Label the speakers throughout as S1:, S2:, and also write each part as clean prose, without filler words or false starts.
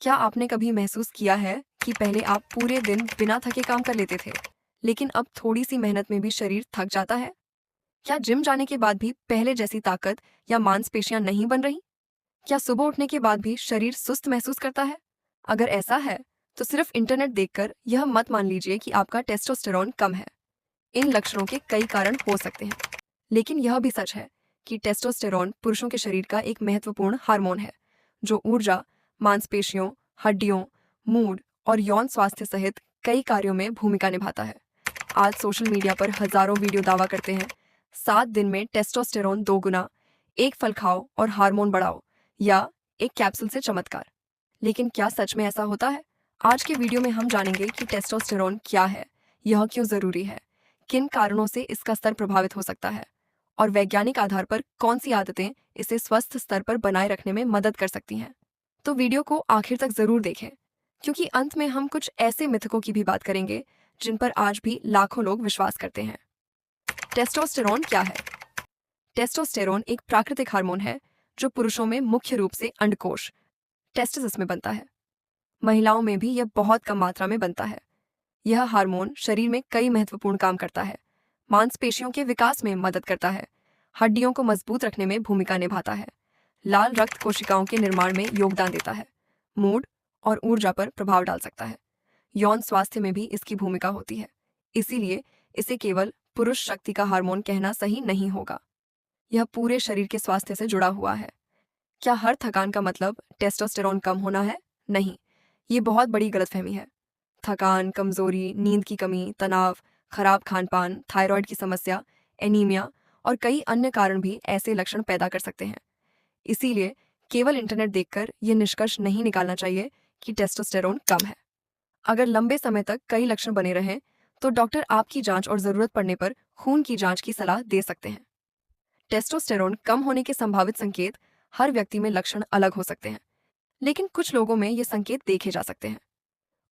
S1: क्या आपने कभी महसूस किया है कि पहले आप पूरे दिन बिना थके काम कर लेते थे, लेकिन अब थोड़ी सी मेहनत में भी शरीर थक जाता है? क्या जिम जाने के बाद भी पहले जैसी ताकत या मांसपेशियां नहीं बन रही? क्या सुबह उठने के बाद भी शरीर सुस्त महसूस करता है? अगर ऐसा है, तो सिर्फ इंटरनेट देखकर यह मत मान लीजिए कि आपका टेस्टोस्टेरोन कम है। इन लक्षणों के कई कारण हो सकते हैं, लेकिन यह भी सच है कि टेस्टोस्टेरोन पुरुषों के शरीर का एक महत्वपूर्ण हार्मोन है, जो ऊर्जा, मांसपेशियों, हड्डियों, मूड और यौन स्वास्थ्य सहित कई कार्यों में भूमिका निभाता है। आज सोशल मीडिया पर हजारों वीडियो दावा करते हैं, 7 दिन में टेस्टोस्टेरोन 2 गुना, एक फल खाओ और हार्मोन बढ़ाओ, या एक कैप्सूल से चमत्कार। लेकिन क्या सच में ऐसा होता है? आज के वीडियो में हम जानेंगे कि टेस्टोस्टेरोन क्या है, यह क्यों जरूरी है, किन कारणों से इसका स्तर प्रभावित हो सकता है, और वैज्ञानिक आधार पर कौन सी आदतें इसे स्वस्थ स्तर पर बनाए रखने में मदद कर सकती हैं। तो वीडियो को आखिर तक जरूर देखें, क्योंकि अंत में हम कुछ ऐसे मिथकों की भी बात करेंगे जिन पर आज भी लाखों लोग विश्वास करते हैं। टेस्टोस्टेरोन क्या है? टेस्टोस्टेरोन एक प्राकृतिक हार्मोन है जो पुरुषों में मुख्य रूप से अंडकोश टेस्टिस में बनता है। महिलाओं में भी यह बहुत कम मात्रा में बनता है। यह हार्मोन शरीर में कई महत्वपूर्ण काम करता है। मांसपेशियों के विकास में मदद करता है, हड्डियों को मजबूत रखने में भूमिका निभाता है, लाल रक्त कोशिकाओं के निर्माण में योगदान देता है, मूड और ऊर्जा पर प्रभाव डाल सकता है। यौन स्वास्थ्य में भी इसकी भूमिका होती है। इसीलिए इसे केवल पुरुष शक्ति का हार्मोन कहना सही नहीं होगा। यह पूरे शरीर के स्वास्थ्य से जुड़ा हुआ है। क्या हर थकान का मतलब टेस्टोस्टेरोन कम होना है? नहीं, ये बहुत बड़ी गलतफहमी है। थकान, कमजोरी, नींद की कमी, तनाव, खराब खानपान, थायराइड की समस्या, एनीमिया और कई अन्य कारण भी ऐसे लक्षण पैदा कर सकते हैं। इसीलिए केवल इंटरनेट देखकर यह निष्कर्ष नहीं निकालना चाहिए कि टेस्टोस्टेरोन कम है। अगर लंबे समय तक कई लक्षण बने रहें, तो डॉक्टर आपकी जांच और जरूरत पड़ने पर खून की जांच की सलाह दे सकते हैं। टेस्टोस्टेरोन कम होने के संभावित संकेत हर व्यक्ति में लक्षण अलग हो सकते हैं, लेकिन कुछ लोगों में ये संकेत देखे जा सकते हैं।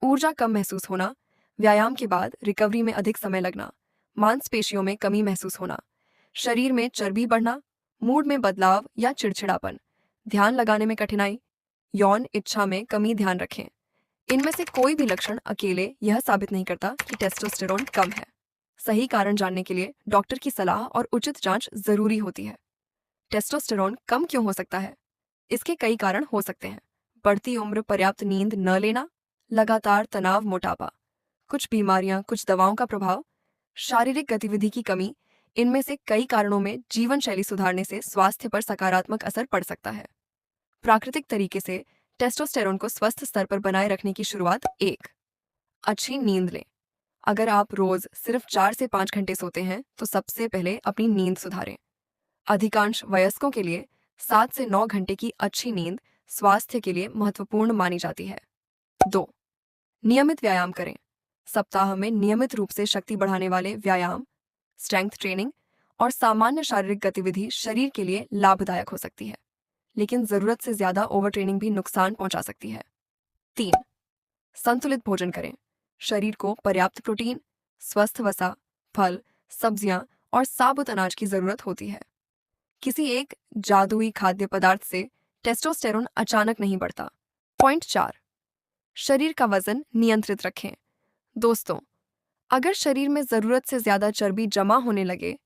S1: ऊर्जा कम महसूस होना, व्यायाम के बाद रिकवरी में अधिक समय लगना, मांसपेशियों में कमी महसूस होना, शरीर में चर्बी बढ़ना, मूड में बदलाव या चिड़चिड़ापन, ध्यान लगाने में कठिनाई, यौन इच्छा में कमी। ध्यान रखें, इनमें से कोई भी लक्षण अकेले यह साबित नहीं करता कि टेस्टोस्टेरोन कम है। सही कारण जानने के लिए डॉक्टर की सलाह और उचित जांच जरूरी होती है। टेस्टोस्टेरोन कम क्यों हो सकता है? इसके कई कारण हो सकते हैं। बढ़ती उम्र, पर्याप्त नींद न लेना, लगातार तनाव, मोटापा, कुछ बीमारियां, कुछ दवाओं का प्रभाव, शारीरिक गतिविधि की कमी। इनमें से कई कारणों में जीवन शैली सुधारने से स्वास्थ्य पर सकारात्मक असर पड़ सकता है। प्राकृतिक तरीके से टेस्टोस्टेरोन को स्वस्थ स्तर पर बनाए रखने की शुरुआत। 1. अच्छी नींद लें। अगर आप रोज सिर्फ 4 से 5 घंटे सोते हैं, तो सबसे पहले अपनी नींद सुधारें। अधिकांश वयस्कों के लिए 7 से 9 घंटे की अच्छी नींद स्वास्थ्य के लिए महत्वपूर्ण मानी जाती है। 2. नियमित व्यायाम करें। सप्ताह में नियमित रूप से शक्ति बढ़ाने वाले व्यायाम, स्ट्रेंथ ट्रेनिंग और सामान्य शारीरिक गतिविधि शरीर के लिए लाभदायक हो सकती है, लेकिन जरूरत से ज्यादा ओवर ट्रेनिंग भी नुकसान पहुंचा सकती है। 3. संतुलित भोजन करें। शरीर को पर्याप्त प्रोटीन, स्वस्थ वसा, फल, सब्जियां और साबुत अनाज की जरूरत होती है। किसी एक जादुई खाद्य पदार्थ से टेस्टोस्टेरोन अचानक नहीं बढ़ता। पॉइंट 4. शरीर का वजन नियंत्रित रखें। दोस्तों, अगर शरीर में जरूरत से ज्यादा चर्बी जमा होने लगे,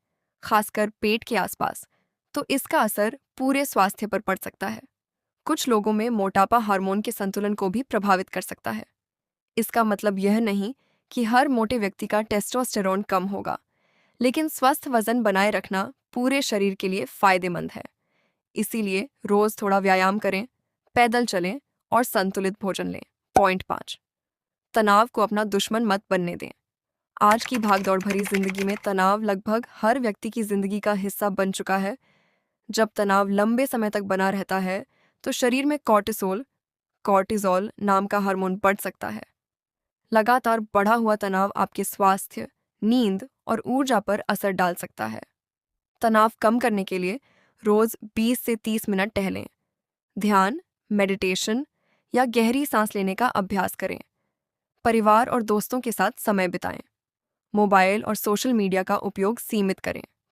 S1: खासकर पेट के आसपास, तो इसका असर पूरे स्वास्थ्य पर पड़ सकता है। कुछ लोगों में मोटापा हार्मोन के संतुलन को भी प्रभावित कर सकता है। इसका मतलब यह नहीं कि हर मोटे व्यक्ति का टेस्टोस्टेरोन कम होगा, लेकिन स्वस्थ वजन बनाए रखना पूरे शरीर के लिए फायदेमंद है। इसीलिए रोज थोड़ा व्यायाम करें, पैदल चलें और संतुलित भोजन लें। पॉइंट 5. तनाव को अपना दुश्मन मत बनने दें। आज की भागदौड़ भरी जिंदगी में तनाव लगभग हर व्यक्ति की जिंदगी का हिस्सा बन चुका है। जब तनाव लंबे समय तक बना रहता है, तो शरीर में कॉर्टिसोल नाम का हार्मोन बढ़ सकता है। लगातार बढ़ा हुआ तनाव आपके स्वास्थ्य, नींद और ऊर्जा पर असर डाल सकता है। तनाव कम करने के लिए रोज 20 से 30 मिनट टहलें, ध्यान, मेडिटेशन या गहरी सांस लेने का अभ्यास करें। परिवार और दोस्तों के साथ समय बिताएं। मोबाइल और सोशल मीडिया का उपयोग सीमित करें।